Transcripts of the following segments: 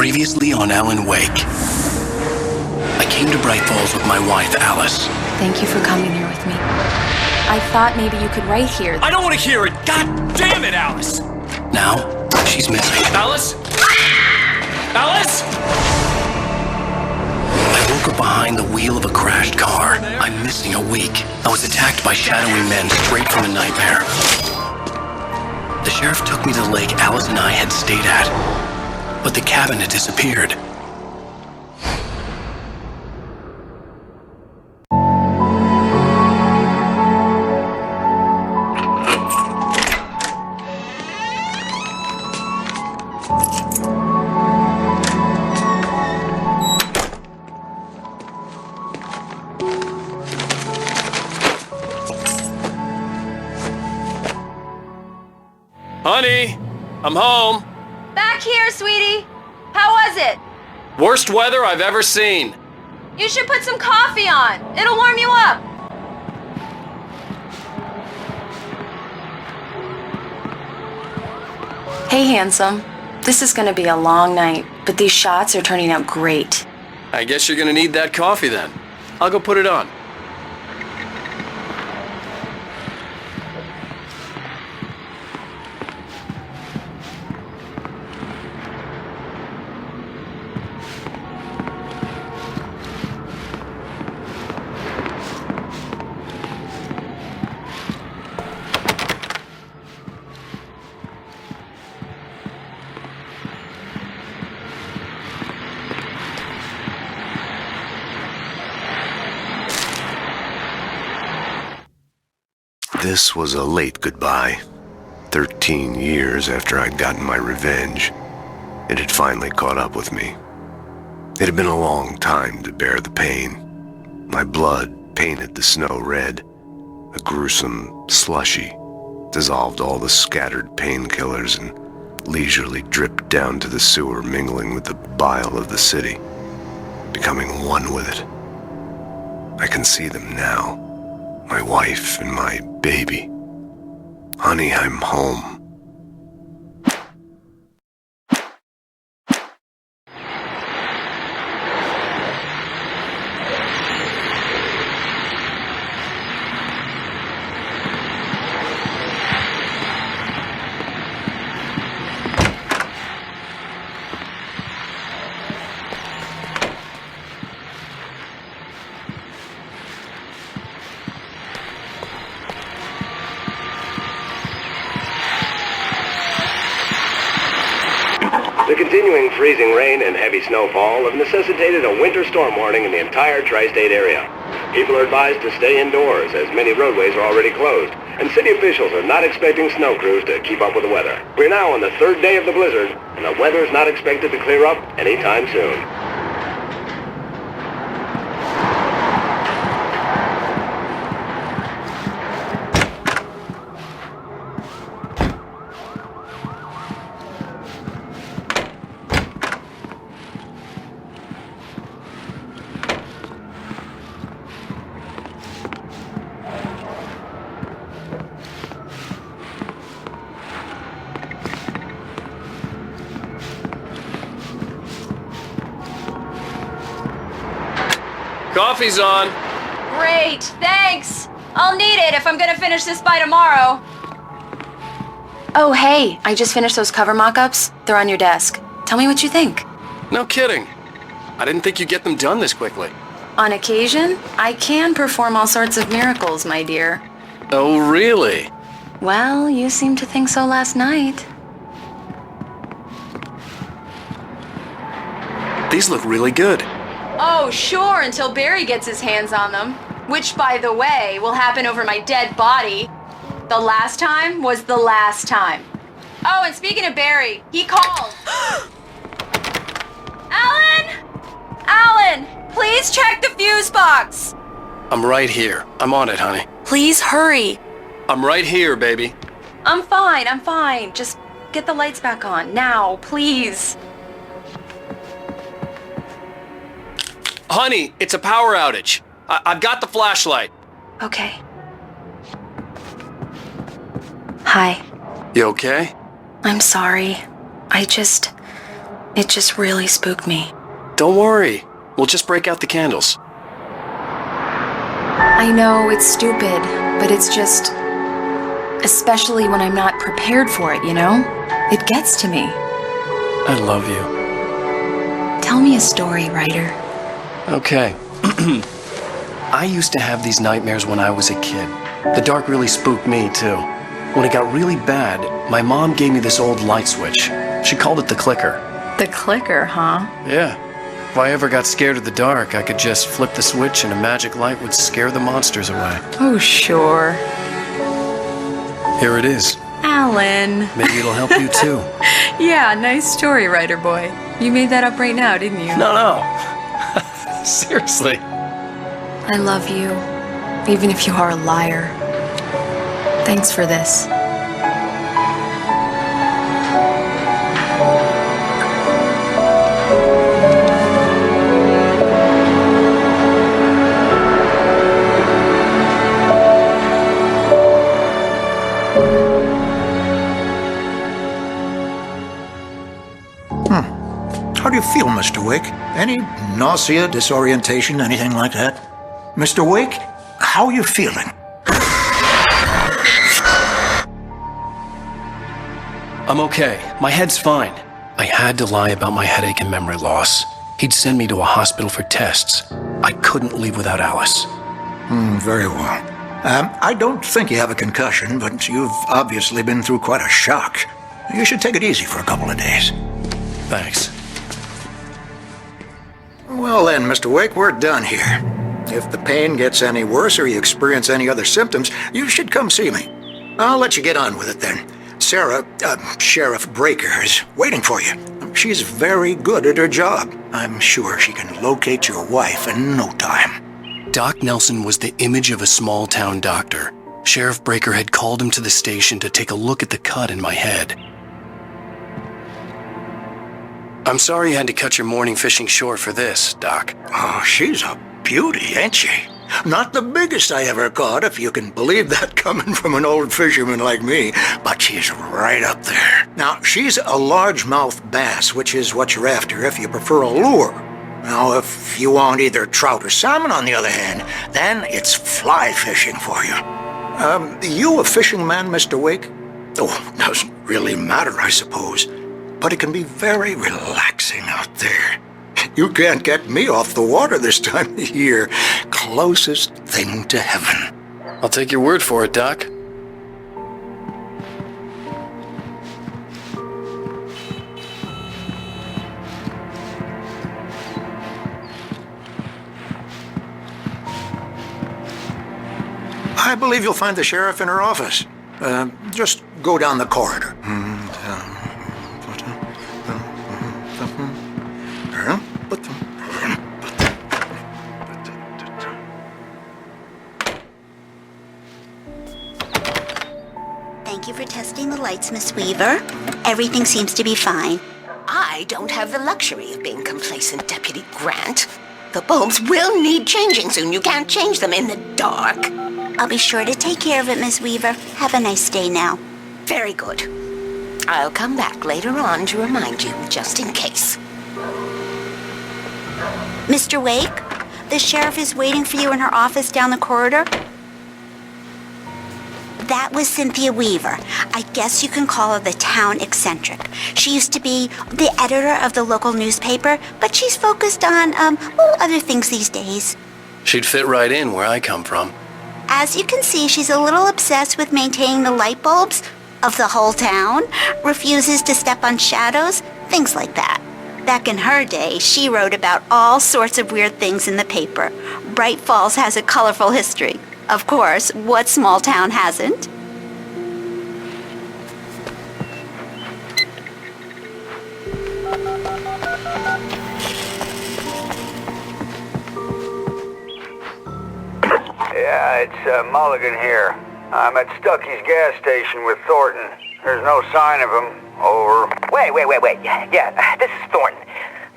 Previously on Alan Wake. I came to Bright Falls with my wife, Alice. Thank you for coming here with me. I thought maybe you could write here. I don't want to hear it! God damn it, Alice! Now, she's missing. Alice? Alice? I woke up behind the wheel of a crashed car. I'm missing a week. I was attacked by shadowy men straight from a nightmare. The sheriff took me to the lake Alice and I had stayed at, but the cabin had disappeared. Honey, I'm home. Back here, sweetie. How was it? Worst weather I've ever seen. You should put some coffee on. It'll warm you up. Hey, handsome. This is gonna be a long night, but these shots are turning out great. I guess you're gonna need that coffee then. I'll go put it on. This was a late goodbye. 13 years after I'd gotten my revenge, it had finally caught up with me. It had been a long time to bear the pain. My blood painted the snow red. A gruesome slushy dissolved all the scattered painkillers and leisurely dripped down to the sewer, mingling with the bile of the city, becoming one with it. I can see them now. My wife and my baby. Honey, I'm home. The continuing freezing rain and heavy snowfall have necessitated a winter storm warning in the entire tri-state area. People are advised to stay indoors as many roadways are already closed, and city officials are not expecting snow crews to keep up with the weather. We're now on the third day of the blizzard, and the weather is not expected to clear up anytime soon. Coffee's on. Great, thanks. I'll need it if I'm gonna finish this by tomorrow. Oh, hey, I just finished those cover mock-ups. They're on your desk. Tell me what you think. No kidding. I didn't think you'd get them done this quickly. On occasion, I can perform all sorts of miracles, my dear. Oh, really? Well, you seemed to think so last night. These look really good. Oh, sure, until Barry gets his hands on them. Which, by the way, will happen over my dead body. The last time was the last time. Oh, and speaking of Barry, he called. Alan! Alan, please check the fuse box. I'm right here. I'm on it, honey. Please hurry. I'm right here, baby. I'm fine. Just get the lights back on. Now, please. Honey, it's a power outage. I've got the flashlight. Okay. Hi. You okay? I'm sorry. It just really spooked me. Don't worry. We'll just break out the candles. I know it's stupid, but it's just... especially when I'm not prepared for it, you know? It gets to me. I love you. Tell me a story, writer. Okay. I used to have these nightmares when I was a kid. The dark really spooked me, too. When it got really bad, my mom gave me this old light switch. She called it the clicker. The clicker, huh? Yeah. If I ever got scared of the dark, I could just flip the switch and a magic light would scare the monsters away. Oh, sure. Here it is. Alan. Maybe it'll help you, too. Yeah, nice story, writer boy. You made that up right now, didn't you? No. Seriously. I love you, even if you are a liar. Thanks for this. How do you feel, Mr. Wake? Any nausea, disorientation, anything like that? Mr. Wake, how are you feeling? I'm okay. My head's fine. I had to lie about my headache and memory loss. He'd send me to a hospital for tests. I couldn't leave without Alice. Very well. I don't think you have a concussion, but you've obviously been through quite a shock. You should take it easy for a couple of days. Thanks. Well then, Mr. Wake, we're done here. If the pain gets any worse or you experience any other symptoms, you should come see me. I'll let you get on with it then. Sarah, Sheriff Breaker, is waiting for you. She's very good at her job. I'm sure she can locate your wife in no time. Doc Nelson was the image of a small-town doctor. Sheriff Breaker had called him to the station to take a look at the cut in my head. I'm sorry you had to cut your morning fishing short for this, Doc. Oh, she's a beauty, ain't she? Not the biggest I ever caught, if you can believe that coming from an old fisherman like me, but she's right up there. Now, she's a largemouth bass, which is what you're after if you prefer a lure. Now, if you want either trout or salmon, on the other hand, then it's fly fishing for you. You a fishing man, Mr. Wake? Oh, doesn't really matter, I suppose. But it can be very relaxing out there. You can't get me off the water this time of year. Closest thing to heaven. I'll take your word for it, Doc. I believe you'll find the sheriff in her office. Just go down the corridor. Thank you for testing the lights, Miss Weaver. Everything seems to be fine. I don't have the luxury of being complacent, Deputy Grant. The bulbs will need changing soon. You can't change them in the dark. I'll be sure to take care of it, Miss Weaver. Have a nice day now. Very good. I'll come back later on to remind you, just in case. Mr. Wake, the sheriff is waiting for you in her office down the corridor. That was Cynthia Weaver. I guess you can call her the town eccentric. She used to be the editor of the local newspaper, but she's focused on, other things these days. She'd fit right in where I come from. As you can see, she's a little obsessed with maintaining the light bulbs of the whole town, refuses to step on shadows, things like that. Back in her day, she wrote about all sorts of weird things in the paper. Bright Falls has a colorful history. Of course, what small town hasn't? Yeah, it's Mulligan here. I'm at Stucky's gas station with Thornton. There's no sign of him. Over. Wait. Yeah, this is Thornton.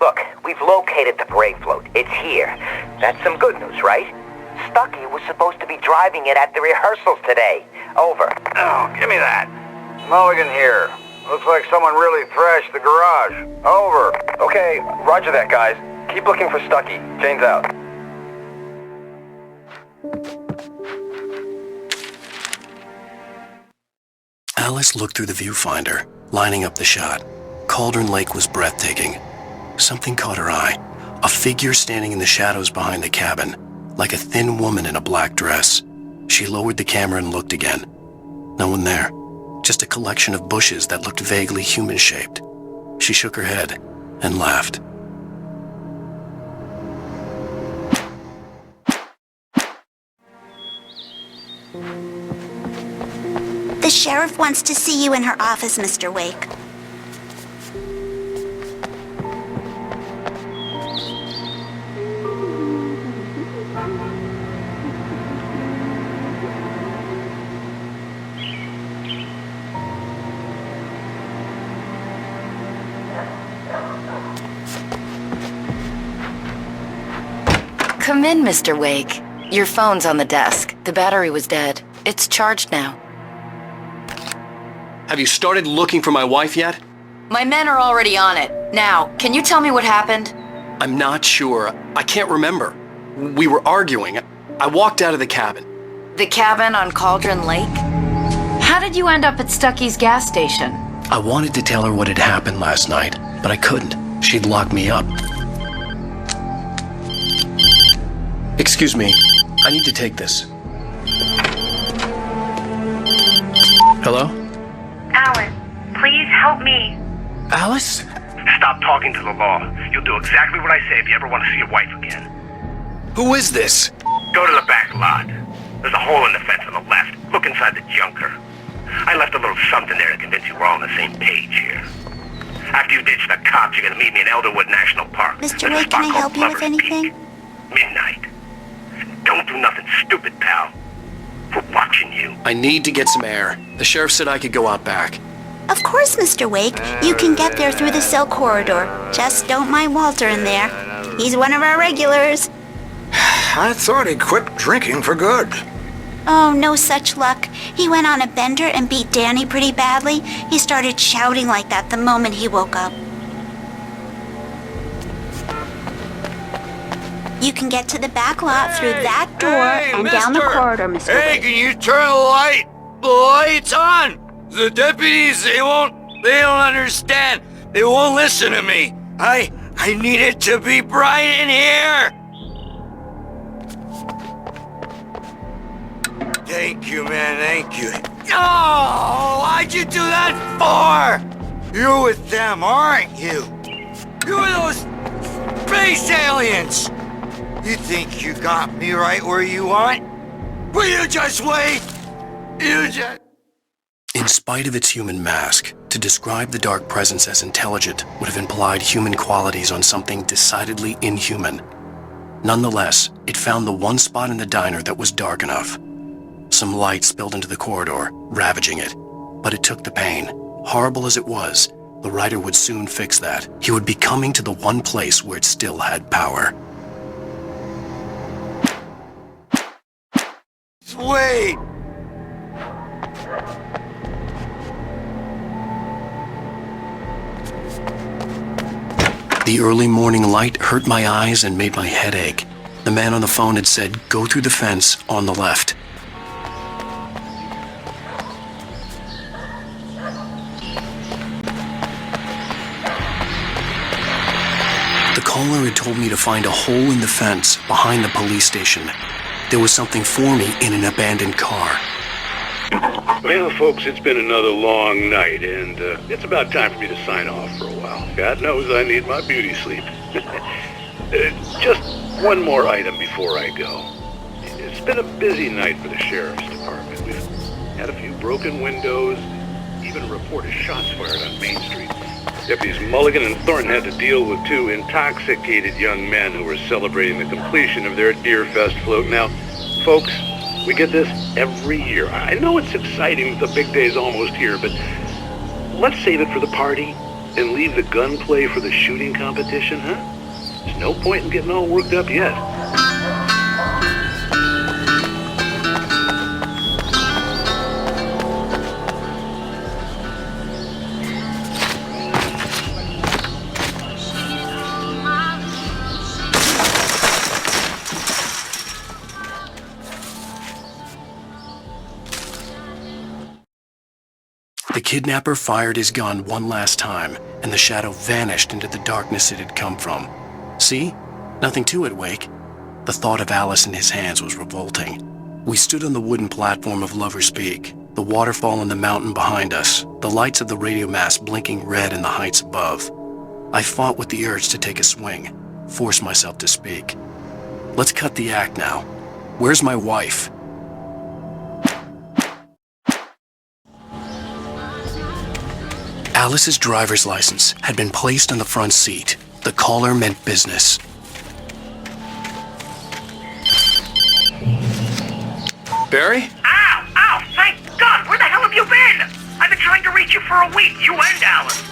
Look, we've located the parade float. It's here. That's some good news, right? Stucky was supposed to be driving it at the rehearsals today. Over. Oh, give me that. Mulligan here. Looks like someone really thrashed the garage. Over. Okay, roger that, guys. Keep looking for Stucky. Jane's out. Alice looked through the viewfinder, lining up the shot. Cauldron Lake was breathtaking. Something caught her eye. A figure standing in the shadows behind the cabin, like a thin woman in a black dress. She lowered the camera and looked again. No one there. Just a collection of bushes that looked vaguely human-shaped. She shook her head and laughed. The sheriff wants to see you in her office, Mr. Wake. Come in, Mr. Wake. Your phone's on the desk. The battery was dead. It's charged now. Have you started looking for my wife yet? My men are already on it. Now, can you tell me what happened? I'm not sure. I can't remember. We were arguing. I walked out of the cabin. The cabin on Cauldron Lake? How did you end up at Stucky's gas station? I wanted to tell her what had happened last night, but I couldn't. She'd locked me up. Excuse me. I need to take this. Hello? Alice, please help me. Alice? Stop talking to the law. You'll do exactly what I say if you ever want to see your wife again. Who is this? Go to the back lot. There's a hole in the fence on the left. Look inside the junker. I left a little something there to convince you we're all on the same page here. After you ditch the cops, you're gonna meet me in Elderwood National Park. Mr. Wake, can I help you with anything? Midnight. Don't do nothing stupid, pal. We're watching you. I need to get some air. The sheriff said I could go out back. Of course, Mr. Wake. You can get there through the cell corridor. Just don't mind Walter in there. He's one of our regulars. I thought he quit drinking for good. Oh, no such luck. He went on a bender and beat Danny pretty badly. He started shouting like that the moment he woke up. You can get to the back lot through that door and down the corridor, Mr. Hey, Wake. can you turn the lights on? The deputies, they don't understand. They won't listen to me. I need it to be bright in here. Thank you, man, thank you. Oh, why'd you do that for? You're with them, aren't you? You're those space aliens. You think you got me right where you want? Will you just wait? In spite of its human mask, to describe the dark presence as intelligent would have implied human qualities on something decidedly inhuman. Nonetheless, it found the one spot in the diner that was dark enough. Some light spilled into the corridor, ravaging it. But it took the pain. Horrible as it was, the writer would soon fix that. He would be coming to the one place where it still had power. Wait! The early morning light hurt my eyes and made my head ache. The man on the phone had said, "Go through the fence on the left." The caller had told me to find a hole in the fence behind the police station. There was something for me in an abandoned car. Well, folks, it's been another long night, and it's about time for me to sign off for a while. God knows I need my beauty sleep. Just one more item before I go. It's been a busy night for the sheriff's department. We've had a few broken windows, even a report of shots fired on Main Street. Deputies Mulligan and Thornton had to deal with two intoxicated young men who were celebrating the completion of their Deerfest float. Now, folks, we get this every year. I know it's exciting that the big day's almost here, but let's save it for the party and leave the gunplay for the shooting competition, huh? There's no point in getting all worked up yet. kidnapper fired his gun one last time, and the shadow vanished into the darkness it had come from. See? Nothing to it, Wake. The thought of Alice in his hands was revolting. We stood on the wooden platform of Lover's Peak, the waterfall on the mountain behind us, the lights of the radio mast blinking red in the heights above. I fought with the urge to take a swing, force myself to speak. Let's cut the act now. Where's my wife? Alice's driver's license had been placed on the front seat. The caller meant business. Barry? Ow! Ow! Thank God! Where the hell have you been? I've been trying to reach you for a week, you and Alice.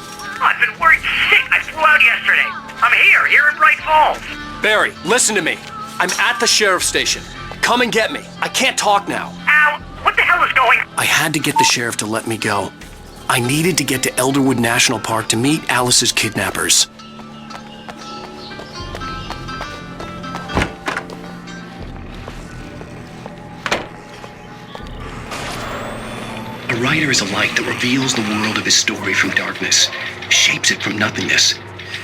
I've been worried sick. I flew out yesterday. I'm here in Bright Falls. Barry, listen to me. I'm at the sheriff's station. Come and get me. I can't talk now. Al, what the hell is going on? I had to get the sheriff to let me go. I needed to get to Elderwood National Park to meet Alice's kidnappers. A writer is a light that reveals the world of his story from darkness, shapes it from nothingness.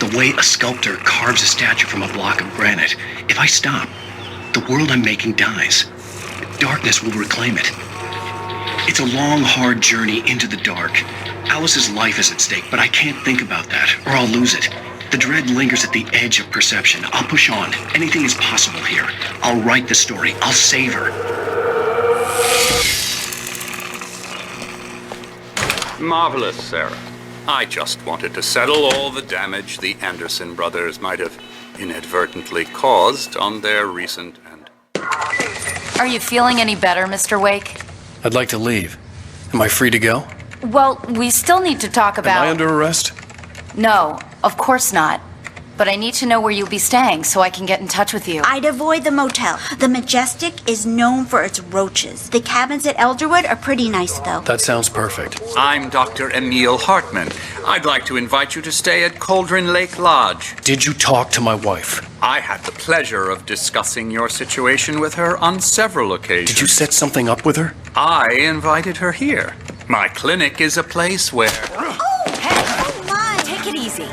The way a sculptor carves a statue from a block of granite. If I stop, the world I'm making dies. Darkness will reclaim it. It's a long, hard journey into the dark. Alice's life is at stake, but I can't think about that, or I'll lose it. The dread lingers at the edge of perception. I'll push on. Anything is possible here. I'll write the story. I'll save her. Marvelous, Sarah. I just wanted to settle all the damage the Anderson brothers might have inadvertently caused on their recent and... Are you feeling any better, Mr. Wake? I'd like to leave. Am I free to go? Well, we still need to talk about... Am I under arrest? No, of course not. But I need to know where you'll be staying so I can get in touch with you. I'd avoid the motel. The Majestic is known for its roaches. The cabins at Elderwood are pretty nice, though. That sounds perfect. I'm Dr. Emil Hartman. I'd like to invite you to stay at Cauldron Lake Lodge. Did you talk to my wife? I had the pleasure of discussing your situation with her on several occasions. Did you set something up with her? I invited her here. My clinic is a place where... Oh, hey, oh my! Take it easy.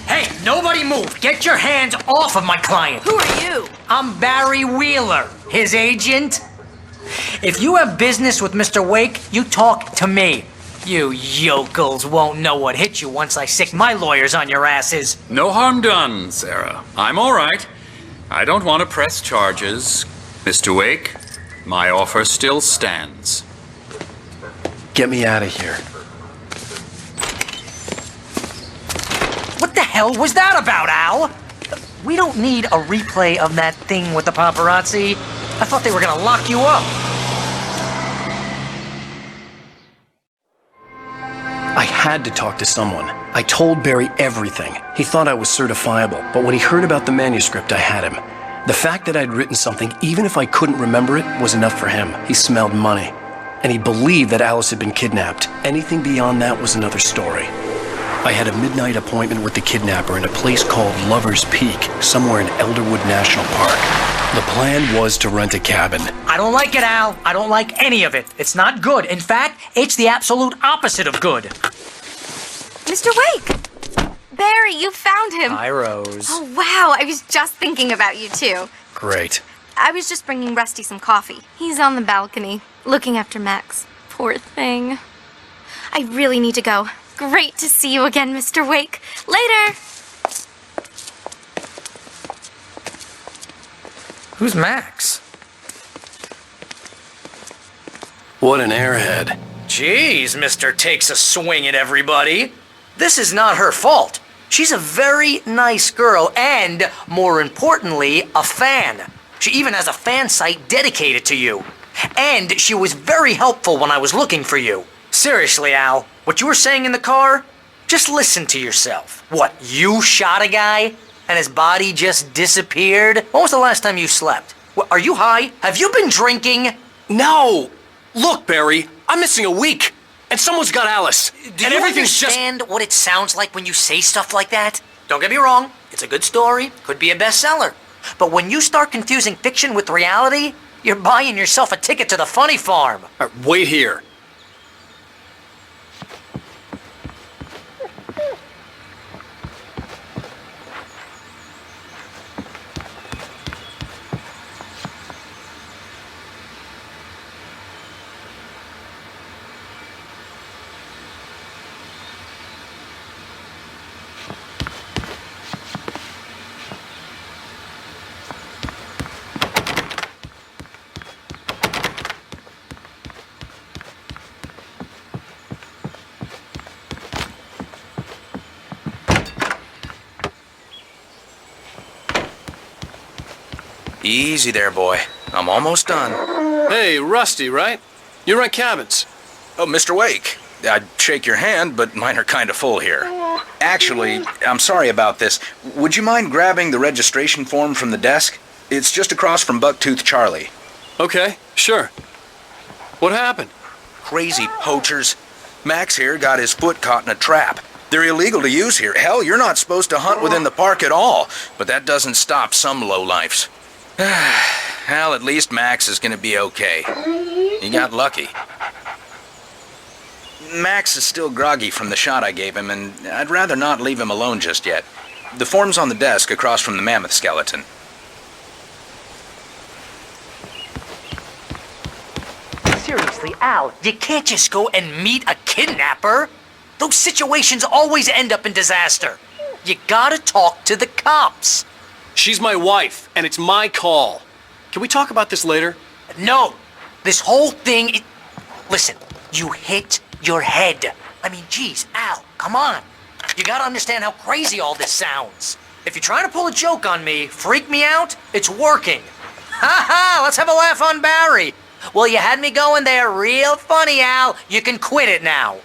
Hey, nobody move! Get your hands off of my client! Who are you? I'm Barry Wheeler, his agent. If you have business with Mr. Wake, you talk to me. You yokels won't know what hit you once I sick my lawyers on your asses. No harm done, Sarah. I'm all right. I don't want to press charges. Mr. Wake, my offer still stands. Get me out of here. What the hell was that about, Al? We don't need a replay of that thing with the paparazzi. I thought they were gonna lock you up. I had to talk to someone. I told Barry everything. He thought I was certifiable, but when he heard about the manuscript, I had him. The fact that I'd written something, even if I couldn't remember it, was enough for him. He smelled money. And he believed that Alice had been kidnapped. Anything beyond that was another story. I had a midnight appointment with the kidnapper in a place called Lover's Peak, somewhere in Elderwood National Park. The plan was to rent a cabin. I don't like it, Al. I don't like any of it. It's not good. In fact, it's the absolute opposite of good. Mr. Wake! Barry, you found him. Hi, Rose. Oh, wow. I was just thinking about you, too. Great. I was just bringing Rusty some coffee. He's on the balcony, looking after Max. Poor thing. I really need to go. Great to see you again, Mr. Wake. Later! Who's Max? What an airhead. Jeez, Mr. Takes a swing at everybody. This is not her fault. She's a very nice girl and, more importantly, a fan. She even has a fan site dedicated to you. And she was very helpful when I was looking for you. Seriously, Al, what you were saying in the car? Just listen to yourself. What, you shot a guy and his body just disappeared? When was the last time you slept? What, are you high? Have you been drinking? No! Look, Barry, I'm missing a week. And someone's got Alice. Do you understand what it sounds like when you say stuff like that? Don't get me wrong, it's a good story, could be a bestseller. But when you start confusing fiction with reality, You're buying yourself a ticket to the funny farm. Wait here. Easy there, boy. I'm almost done. Hey, Rusty, right? You rent cabins. Oh, Mr. Wake. I'd shake your hand, but mine are kind of full here. Actually, I'm sorry about this. Would you mind grabbing the registration form from the desk? It's just across from Bucktooth Charlie. Okay, sure. What happened? Crazy poachers. Max here got his foot caught in a trap. They're illegal to use here. Hell, you're not supposed to hunt within the park at all. But that doesn't stop some lowlifes. Well, at least Max is gonna be okay. He got lucky. Max is still groggy from the shot I gave him, and I'd rather not leave him alone just yet. The form's on the desk across from the mammoth skeleton. Seriously, Al, you can't just go and meet a kidnapper. Those situations always end up in disaster. You gotta talk to the cops. She's my wife, and it's my call. Can we talk about this later? No. This whole thing... Listen, you hit your head. I mean, geez, Al, come on. You gotta understand how crazy all this sounds. If you're trying to pull a joke on me, freak me out, it's working. Ha ha, let's have a laugh on Barry. Well, you had me going there real funny, Al. You can quit it now.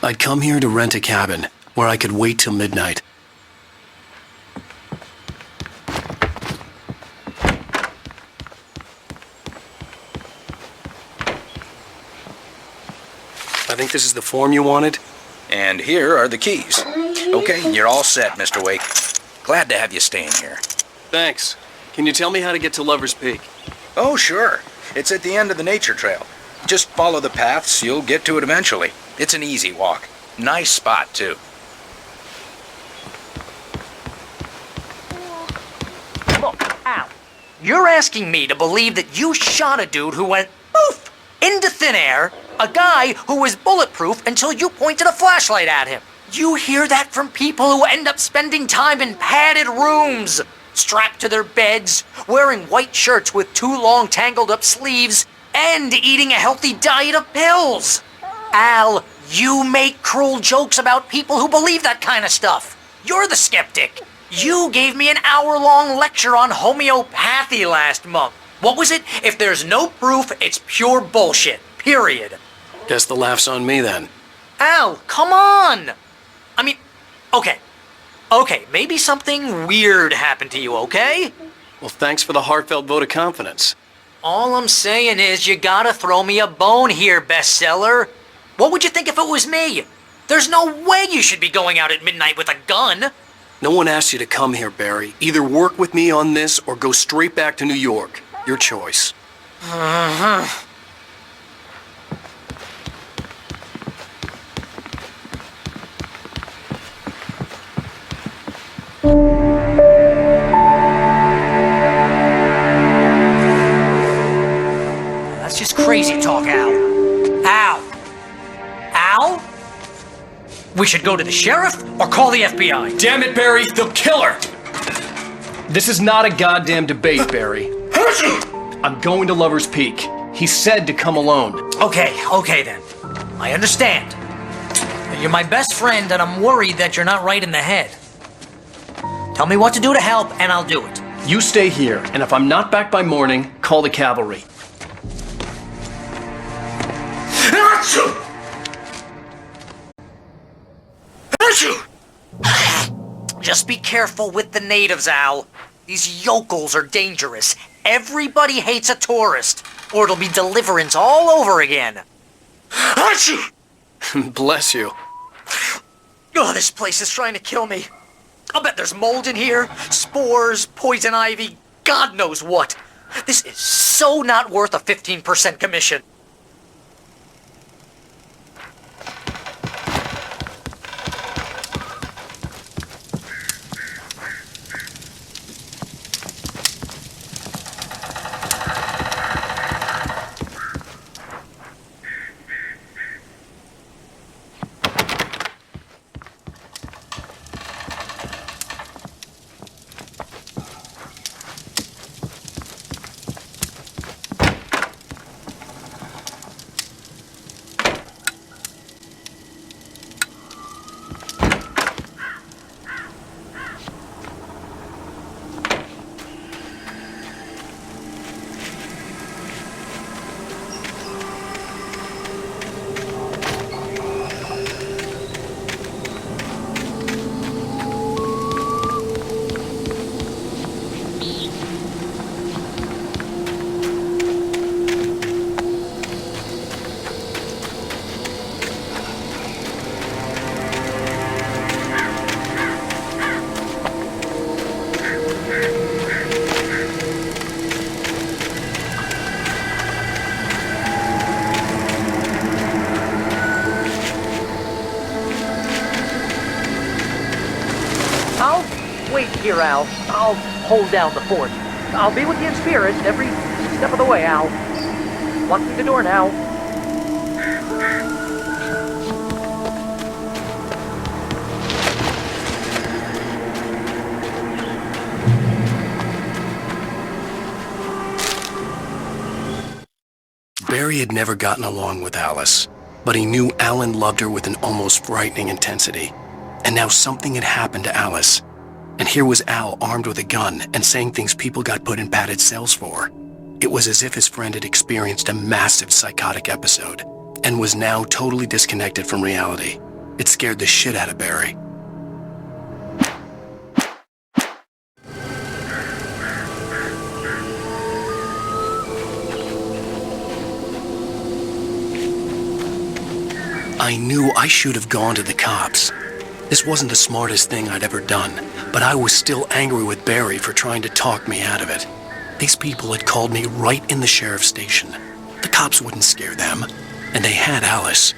I'd come here to rent a cabin, where I could wait till midnight. I think this is the form you wanted. And here are the keys. Okay, you're all set, Mr. Wake. Glad to have you staying here. Thanks. Can you tell me how to get to Lover's Peak? Oh, sure. It's at the end of the nature trail. Just follow the paths, you'll get to it eventually. It's an easy walk. Nice spot, too. Look, Al, you're asking me to believe that you shot a dude who went poof into thin air, a guy who was bulletproof until you pointed a flashlight at him. You hear that from people who end up spending time in padded rooms, strapped to their beds, wearing white shirts with too long tangled up sleeves, and eating a healthy diet of pills. Al, you make cruel jokes about people who believe that kind of stuff. You're the skeptic. You gave me an hour-long lecture on homeopathy last month. What was it? If there's no proof, it's pure bullshit. Period. Guess the laugh's on me then. Al, come on! I mean, okay, maybe something weird happened to you, okay? Well, thanks for the heartfelt vote of confidence. All I'm saying is you gotta throw me a bone here, bestseller. What would you think if it was me? There's no way you should be going out at midnight with a gun. No one asked you to come here, Barry. Either work with me on this or go straight back to New York. Your choice. Uh-huh. That's just crazy talk, Al. Al? We should go to the sheriff or call the FBI. Damn it, Barry, they'll kill her! This is not a goddamn debate, Barry. I'm going to Lover's Peak. He said to come alone. Okay then. I understand. You're my best friend and I'm worried that you're not right in the head. Tell me what to do to help and I'll do it. You stay here, and if I'm not back by morning, call the cavalry. Just be careful with the natives, Al. These yokels are dangerous. Everybody hates a tourist, or it'll be Deliverance all over again. Bless you. Oh, this place is trying to kill me. I'll bet there's mold in here, spores, poison ivy. God knows what. This is so not worth a 15% commission. Here, Al. I'll hold down the fort. I'll be with you in spirit every step of the way, Al. Locking the door now. Barry had never gotten along with Alice, but he knew Alan loved her with an almost frightening intensity. And now something had happened to Alice. And here was Al armed with a gun and saying things people got put in padded cells for. It was as if his friend had experienced a massive psychotic episode and was now totally disconnected from reality. It scared the shit out of Barry. I knew I should have gone to the cops. This wasn't the smartest thing I'd ever done, but I was still angry with Barry for trying to talk me out of it. These people had called me right in the sheriff's station. The cops wouldn't scare them, and they had Alice.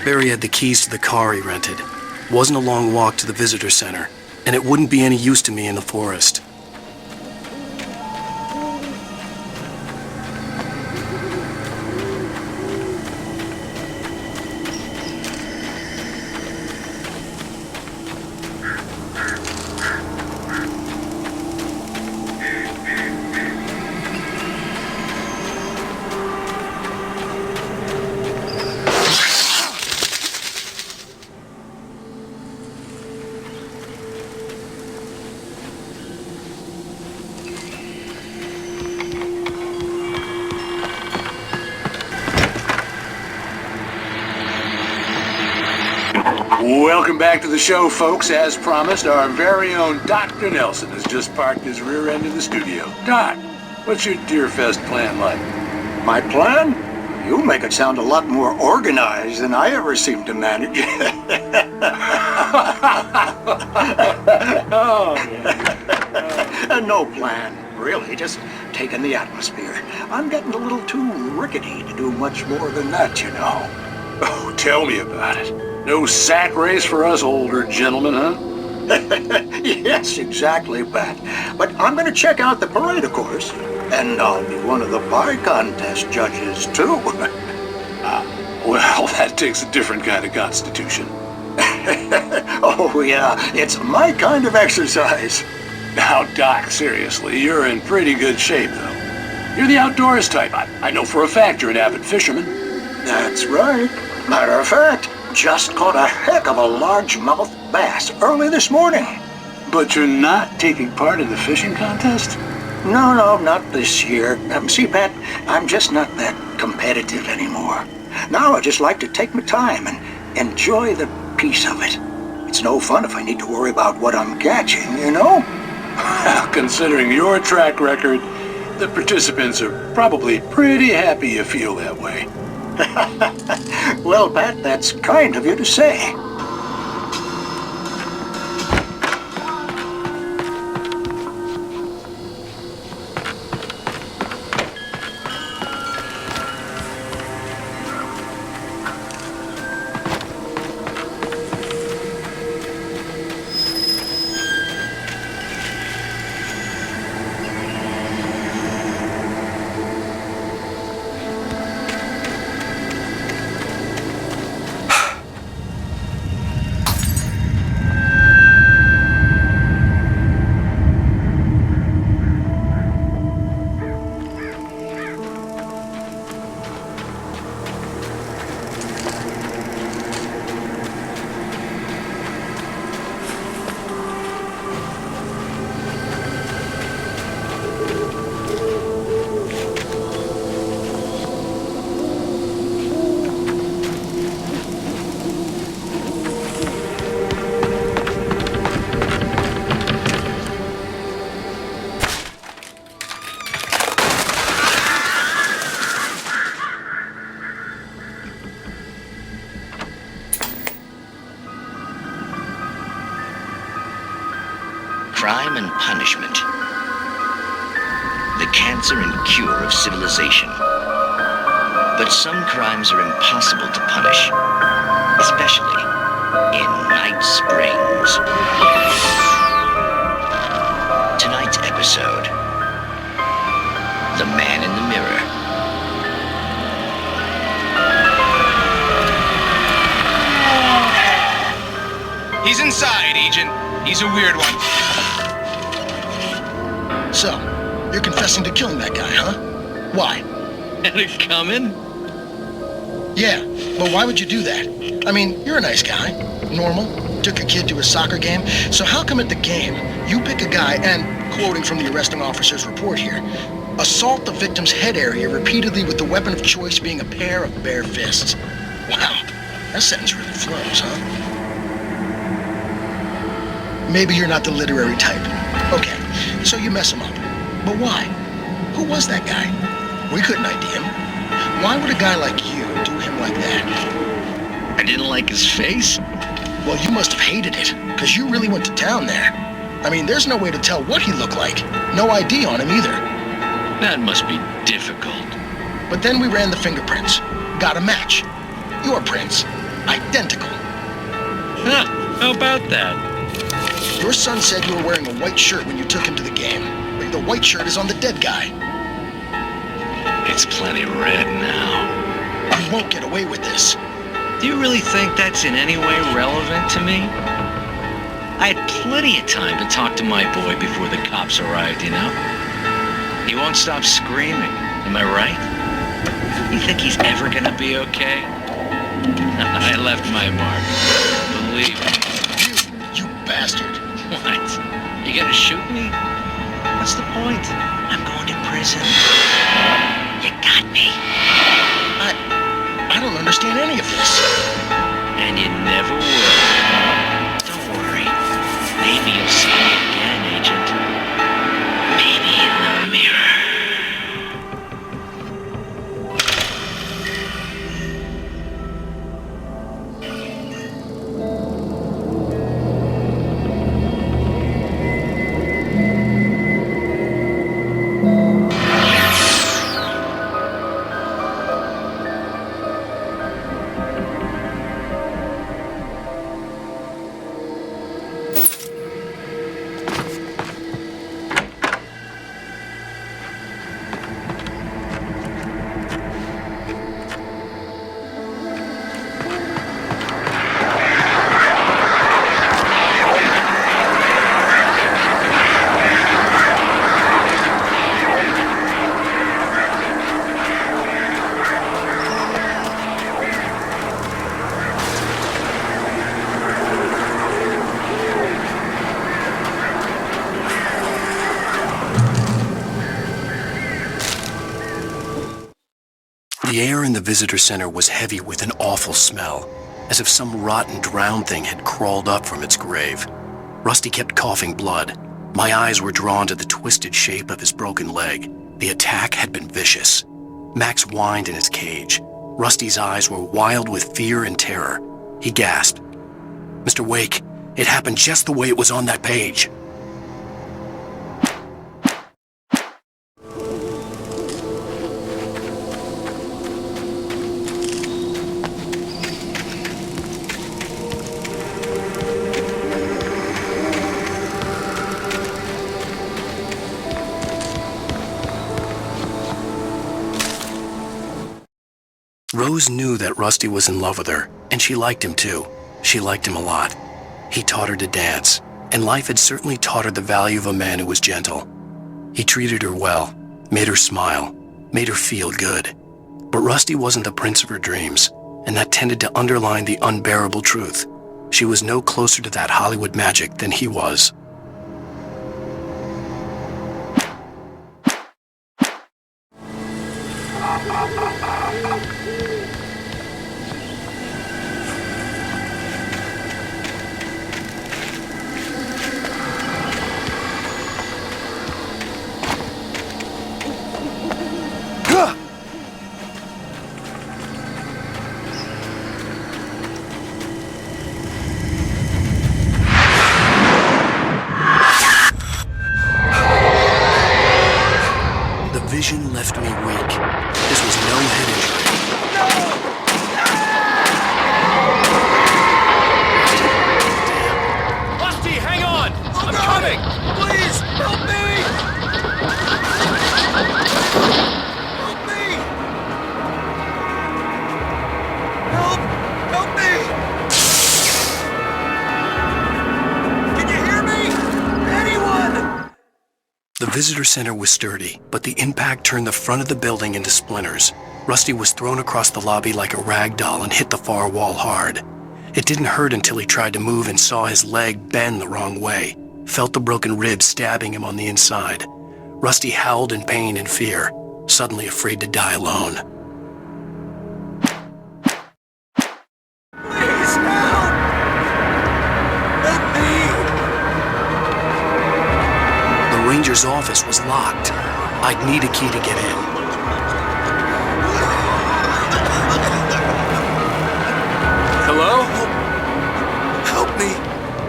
Barry had the keys to the car he rented. It wasn't a long walk to the visitor center, and it wouldn't be any use to me in the forest. Welcome back to the show, folks. As promised, our very own Dr. Nelson has just parked his rear end in the studio. Doc, what's your Deerfest plan like? My plan? You make it sound a lot more organized than I ever seem to manage. Oh, yeah. No plan, really, just taking the atmosphere. I'm getting a little too rickety to do much more than that, you know. Oh, tell me about it. No sack race for us older gentlemen, huh? Yes, exactly, Pat. But I'm going to check out the parade, of course. And I'll be one of the pie contest judges, too. Well, that takes a different kind of constitution. Oh, yeah, it's my kind of exercise. Now, Doc, seriously, you're in pretty good shape, though. You're the outdoors type. I know for a fact you're an avid fisherman. That's right. Matter of fact, just caught a heck of a largemouth bass early this morning. But you're not taking part in the fishing contest? No, not this year. See, Pat, I'm just not that competitive anymore. Now I just like to take my time and enjoy the peace of it. It's no fun if I need to worry about what I'm catching, you know? Considering your track record, the participants are probably pretty happy you feel that way. Well, Pat, that's kind of you to say. crime and punishment. The cancer and cure of civilization. But some crimes are impossible to punish, especially in Night Springs. Tonight's episode, The Man in the Mirror. He's inside, Agent. He's a weird one. So, you're confessing to killing that guy, huh? Why? Had it coming? Yeah, but why would you do that? I mean, you're a nice guy. Normal. Took a kid to a soccer game. So how come at the game, you pick a guy and, quoting from the arresting officer's report here, assault the victim's head area repeatedly with the weapon of choice being a pair of bare fists? Wow, that sentence really flows, huh? Maybe you're not the literary type. Okay, so you mess him up. But why? Who was that guy? We couldn't ID him. Why would a guy like you do him like that? I didn't like his face? Well, you must have hated it, because you really went to town there. I mean, there's no way to tell what he looked like. No ID on him either. That must be difficult. But then we ran the fingerprints. Got a match. Your prints. Identical. Huh, how about that? Your son said you were wearing a white shirt when you took him to the game. But the white shirt is on the dead guy. It's plenty red now. You won't get away with this. Do you really think that's in any way relevant to me? I had plenty of time to talk to my boy before the cops arrived, you know? He won't stop screaming, am I right? You think he's ever gonna be okay? I left my mark, believe me. You bastard. What? You gonna shoot me? What's the point? I'm going to prison. You got me. I don't understand any of this. And you never will. Don't worry. Maybe you'll see me again, Agent. Maybe in the mirror. The air in the visitor center was heavy with an awful smell, as if some rotten drowned thing had crawled up from its grave. Rusty kept coughing blood. My eyes were drawn to the twisted shape of his broken leg. The attack had been vicious. Max whined in his cage. Rusty's eyes were wild with fear and terror. He gasped. "Mr. Wake, it happened just the way it was on that page." Rose knew that Rusty was in love with her, and she liked him too. She liked him a lot. He taught her to dance, and life had certainly taught her the value of a man who was gentle. He treated her well, made her smile, made her feel good. But Rusty wasn't the prince of her dreams, and that tended to underline the unbearable truth. She was no closer to that Hollywood magic than he was. visitor center was sturdy, but the impact turned the front of the building into splinters. Rusty was thrown across the lobby like a rag doll and hit the far wall hard. It didn't hurt until he tried to move and saw his leg bend the wrong way, felt the broken ribs stabbing him on the inside. Rusty howled in pain and fear, suddenly afraid to die alone. Please help! Let me! The ranger's office was locked. I'd need a key to get in. Hello? Help me!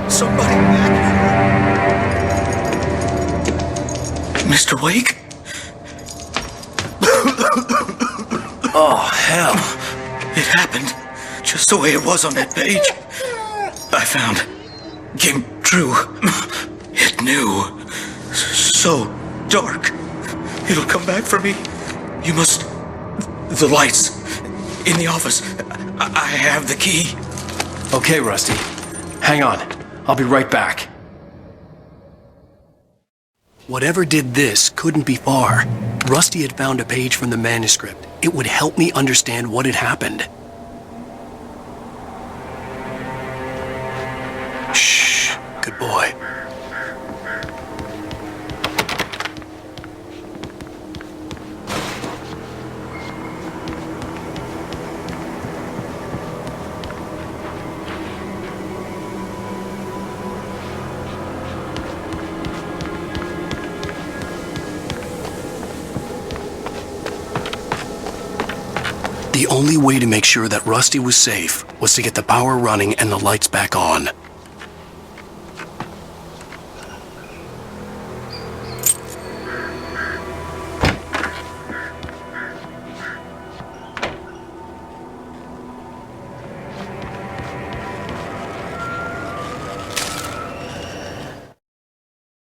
Somebody! Mr. Wake? Oh, hell. It happened just the way it was on that page. I found. Came true. It knew. So dark. It'll come back for me. You must... The lights. In the office. I have the key. Okay, Rusty. Hang on. I'll be right back. Whatever did this couldn't be far. Rusty had found a page from the manuscript. It would help me understand what had happened. Shh. Good boy. The only way to make sure that Rusty was safe was to get the power running and the lights back on.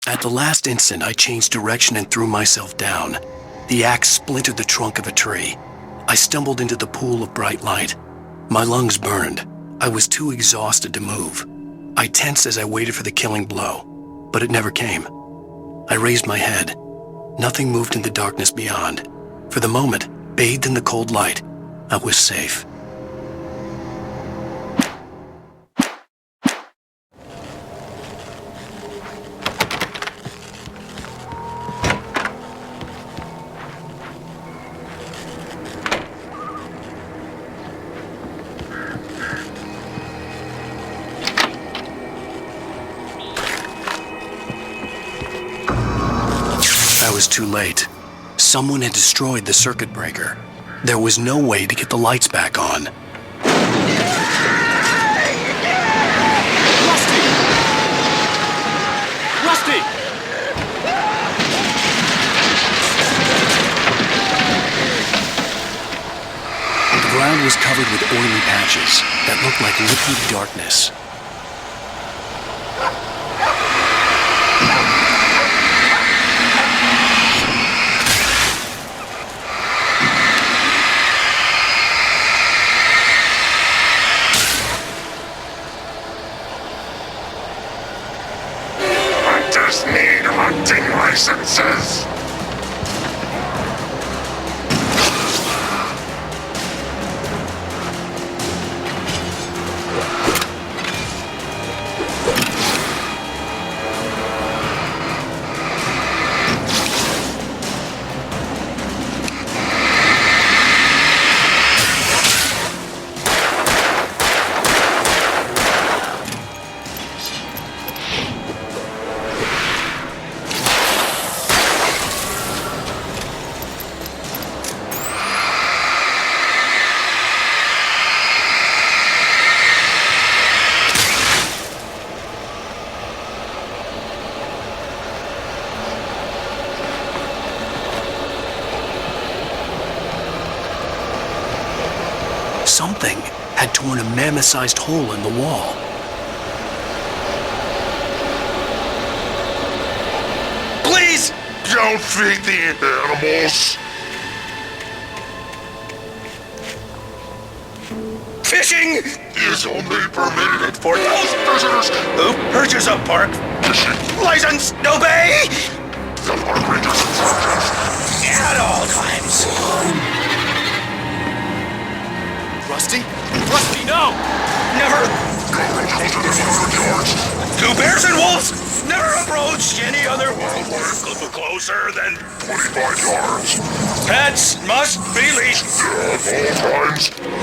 At the last instant, I changed direction and threw myself down. The axe splintered the trunk of a tree. I stumbled into the pool of bright light. My lungs burned. I was too exhausted to move. I tensed as I waited for the killing blow, but it never came. I raised my head. Nothing moved in the darkness beyond. For the moment, bathed in the cold light, I was safe. I was too late. Someone had destroyed the circuit breaker. There was no way to get the lights back on. Rusty! Rusty! The ground was covered with oily patches that looked like liquid darkness. Hunters need hunting licenses. Something had torn a mammoth-sized hole in the wall. Please don't feed the animals. Fishing is only permitted for those visitors who purchase a park fishing license. Obey At all times. Rusty? Rusty, no! Never. Two bears and wolves never approached any other wildlife closer than 25 yards. Pets must be leashed. At all times.